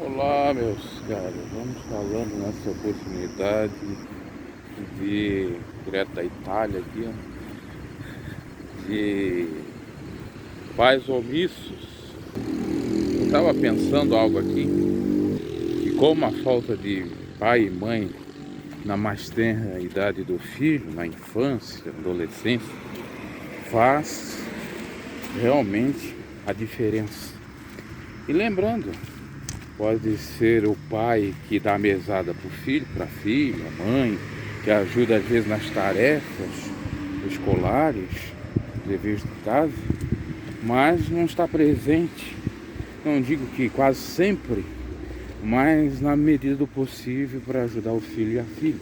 Olá, meus caros. Vamos falando nessa oportunidade de direto da Itália aqui, ó, de pais omissos. Eu estava pensando algo aqui, e como a falta de pai e mãe na mais tenra idade do filho, na infância, na adolescência, faz realmente a diferença. E lembrando, pode ser o pai que dá a mesada para o filho, para a filha, a mãe, que ajuda às vezes nas tarefas escolares, deveres de casa, mas não está presente, não digo que quase sempre, mas na medida do possível para ajudar o filho e a filha.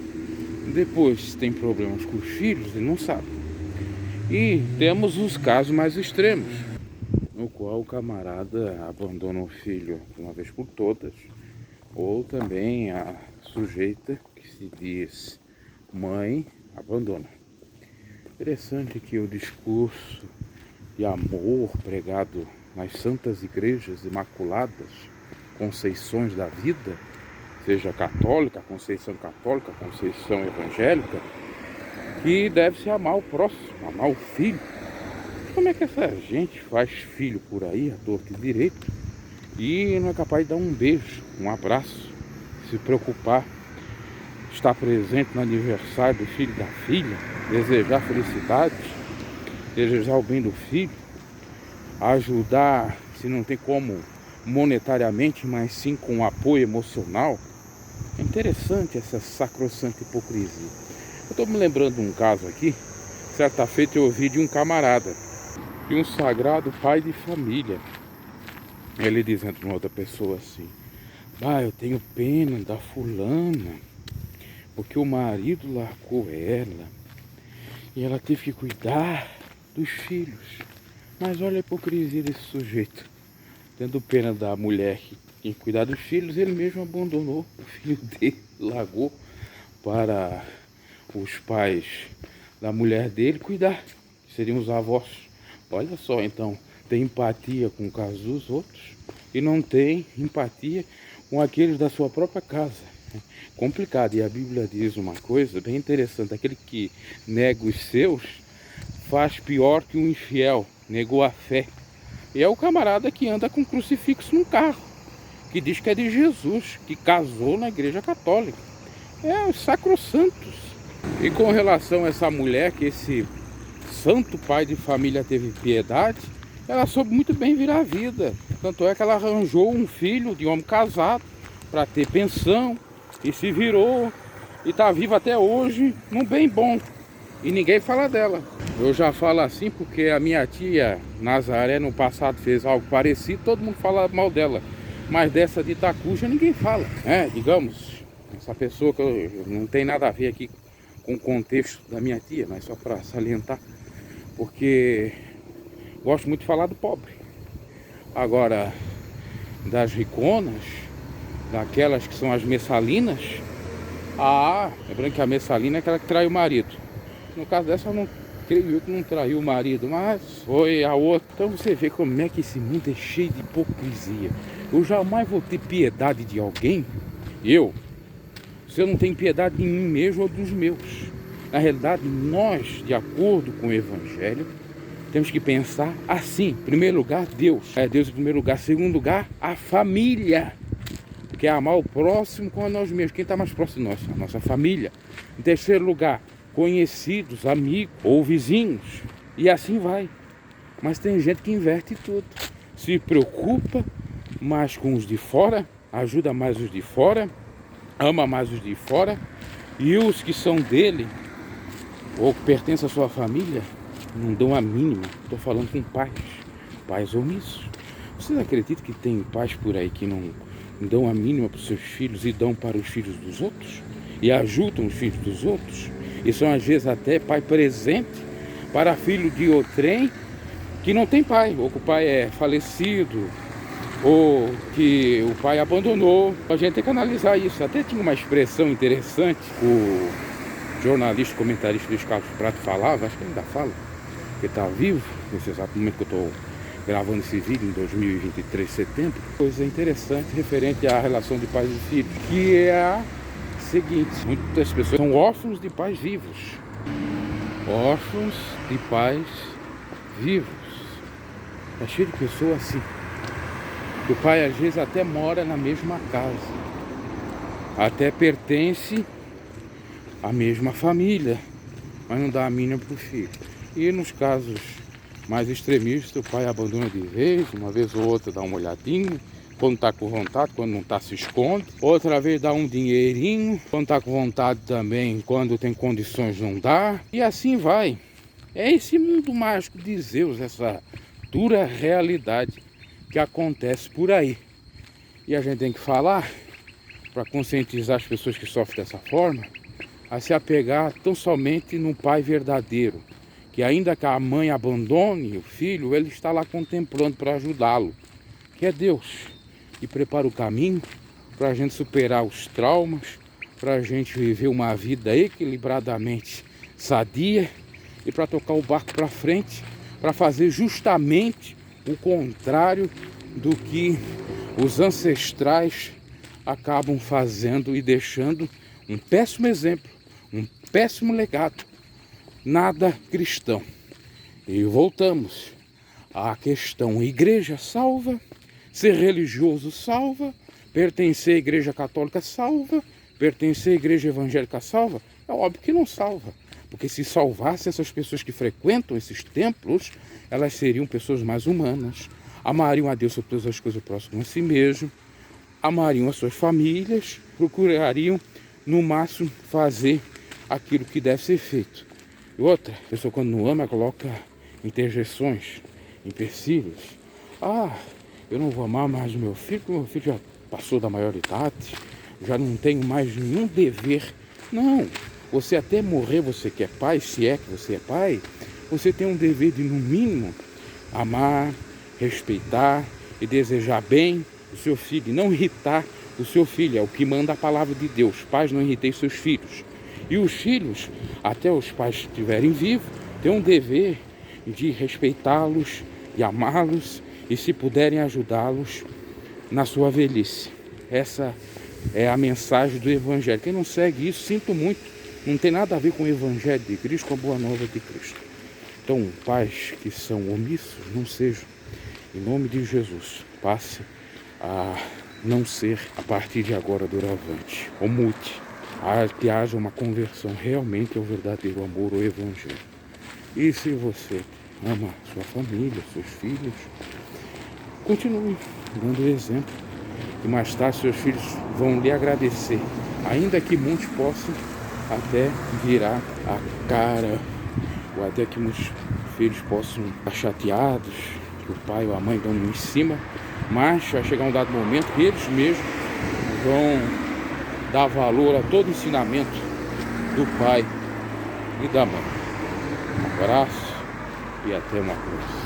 Depois, se tem problemas com os filhos, ele não sabe. E temos os casos mais extremos, no qual o camarada abandona o filho de uma vez por todas, ou também a sujeita que se diz mãe abandona. Interessante que o discurso de amor pregado nas santas igrejas imaculadas, conceições da vida, seja católica, conceição evangélica, que deve-se amar o próximo, amar o filho. Como é que essa gente faz filho por aí, à torta e direito, e não é capaz de dar um beijo, um abraço, se preocupar, estar presente no aniversário do filho e da filha, desejar felicidades, desejar o bem do filho, ajudar, se não tem como monetariamente, mas sim com apoio emocional? É interessante essa sacrossanta hipocrisia. Eu estou me lembrando de um caso aqui. Certa feita eu ouvi de um camarada, de um sagrado pai de família, ele dizendo para uma outra pessoa assim: eu tenho pena da fulana, porque o marido largou ela e ela teve que cuidar dos filhos. Mas olha a hipocrisia desse sujeito. Tendo pena da mulher que tinha que cuidar dos filhos, ele mesmo abandonou o filho dele, largou para os pais da mulher dele cuidar, que seriam os avós. Olha só, então, tem empatia com o caso dos outros e não tem empatia com aqueles da sua própria casa. Complicado. E a Bíblia diz uma coisa bem interessante: aquele que nega os seus faz pior que um infiel, negou a fé. E é o camarada que anda com crucifixo no carro, que diz que é de Jesus, que casou na igreja católica. É os sacrossantos. E com relação a essa mulher, que esse santo pai de família teve piedade, ela soube muito bem virar a vida. Tanto é que ela arranjou um filho de homem casado para ter pensão, e se virou, e está viva até hoje, num bem bom. E ninguém fala dela. Eu já falo assim porque a minha tia Nazaré no passado fez algo parecido, todo mundo fala mal dela. Mas dessa de Itacuja ninguém fala. Digamos, essa pessoa que eu não tem nada a ver aqui com o contexto da minha tia, mas só para salientar, porque gosto muito de falar do pobre. Agora, das riconas, daquelas que são as messalinas, lembrando que a messalina é aquela que trai o marido. No caso dessa, eu não creio eu que não traiu o marido, mas foi a outra. Então você vê como é que esse mundo é cheio de hipocrisia. Eu jamais vou ter piedade de alguém, se eu não tenho piedade de mim mesmo ou dos meus. Na realidade, nós, de acordo com o Evangelho, temos que pensar assim: em primeiro lugar, Deus. É Deus em primeiro lugar. Segundo lugar, a família, que é amar o próximo como a nós mesmos. Quem está mais próximo de nós? A nossa família. Em terceiro lugar, conhecidos, amigos ou vizinhos. E assim vai. Mas tem gente que inverte tudo. Se preocupa mais com os de fora, ajuda mais os de fora, ama mais os de fora, e os que são dele ou que pertencem à sua família não dão a mínima. Estou falando com pais omissos. Vocês acreditam que tem pais por aí que não dão a mínima para os seus filhos e dão para os filhos dos outros? E ajudam os filhos dos outros? E são às vezes até pai presente para filho de outrem que não tem pai, ou que o pai é falecido, ou que o pai abandonou. A gente tem que analisar isso. Até tinha uma expressão interessante, o jornalista, comentarista Luiz Carlos Prato falava, acho que ele ainda fala, que está vivo, nesse exato momento que eu estou gravando esse vídeo em 2023, setembro. Coisa interessante referente à relação de pais e filhos, que é a seguinte: muitas pessoas são órfãos de pais vivos. Órfãos de pais vivos. Tá cheio de pessoas assim. O pai às vezes até mora na mesma casa, até pertence à mesma família, mas não dá a mínima pro filho. E nos casos mais extremistas, o pai abandona de vez, uma vez ou outra dá uma olhadinha, quando tá com vontade, quando não tá se esconde, outra vez dá um dinheirinho, quando tá com vontade também, quando tem condições não dá, e assim vai. É esse mundo mágico de Zeus, essa dura realidade que acontece por aí. E a gente tem que falar, para conscientizar as pessoas que sofrem dessa forma, a se apegar tão somente no pai verdadeiro, que ainda que a mãe abandone o filho, ele está lá contemplando para ajudá-lo, que é Deus, e prepara o caminho para a gente superar os traumas, para a gente viver uma vida equilibradamente sadia e para tocar o barco para frente, para fazer justamente o contrário do que os ancestrais acabam fazendo e deixando um péssimo exemplo, um péssimo legado, nada cristão. E voltamos à questão: igreja salva, ser religioso salva, pertencer à igreja católica salva, pertencer à igreja evangélica salva? É óbvio que não salva, porque se salvasse essas pessoas que frequentam esses templos, elas seriam pessoas mais humanas, amariam a Deus sobre todas as coisas, próximas a si mesmo, amariam as suas famílias, procurariam no máximo fazer aquilo que deve ser feito. E outra, a pessoa quando não ama, coloca interjeições, empecilhos. Eu não vou amar mais o meu filho, porque o meu filho já passou da maioridade, já não tenho mais nenhum dever. Não, você até morrer, você que é pai, se é que você é pai, você tem um dever de, no mínimo, amar, respeitar e desejar bem o seu filho, e não irritar o seu filho. É o que manda a palavra de Deus: pais, não irritei seus filhos. E os filhos, até os pais que estiverem vivos, têm um dever de respeitá-los e amá-los, e se puderem ajudá-los na sua velhice. Essa é a mensagem do Evangelho. Quem não segue isso, sinto muito, não tem nada a ver com o Evangelho de Cristo, com a Boa Nova de Cristo. Então, pais que são omissos, não sejam. Em nome de Jesus, passe a não ser a partir de agora doravante. Ou mude, que haja uma conversão realmente ao verdadeiro amor, ao Evangelho. E se você ama sua família, seus filhos, continue dando exemplo, e mais tarde seus filhos vão lhe agradecer, ainda que muitos possam até virar a cara, ou até que muitos filhos possam estar chateados que o pai ou a mãe dão em cima, mas vai chegar um dado momento que eles mesmos vão dar valor a todo o ensinamento do pai e da mãe. Um abraço e até uma próxima.